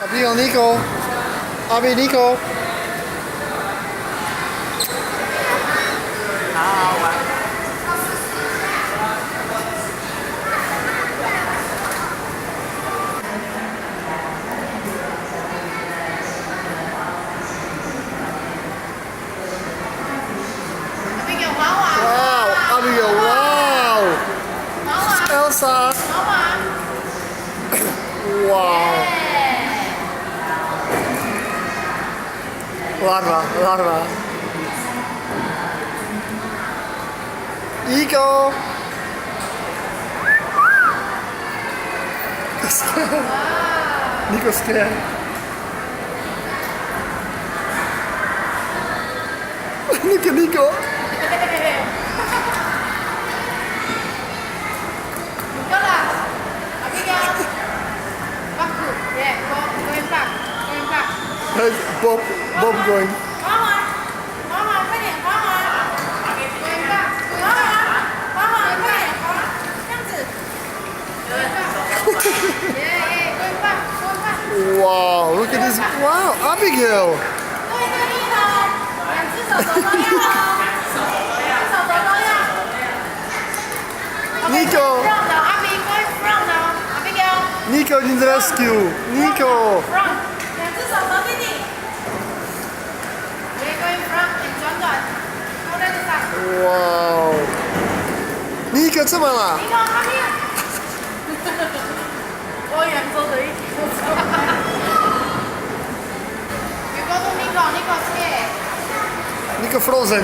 Abigail, Nico. Abby, Nico. Abigail, hóa hòa. Wow, Abigail, wow. Hóa hòa. Elsa. Hóa hòa. Wow. Larva, larva. Nico. Nico's scared. Look at Nico. Nicolas. Abigail. Back to. Yeah, going back. Going back. Hey, Bob going. Hóa hòa. Hóa hòa,快点，hóa hòa。Going back. hóa hòa。hóa hòa，快点，hóa。这样子。Going back. Yeah, yeah, going back. Going back. Wow, look at this. Wow, Abigail. 对对，一头，两只手手都要哦，两只手手都要。Nico. Front now, Abby, going front now. Abigail. Nico needs rescue. Nico. Front. 两只手手弟弟。Yeah, going front and 转转。Go that side. Wow. Nico 怎么了？ Nico, Abby. 我扬州的一条船。You go to Nico, Nico scared. Nico frozen.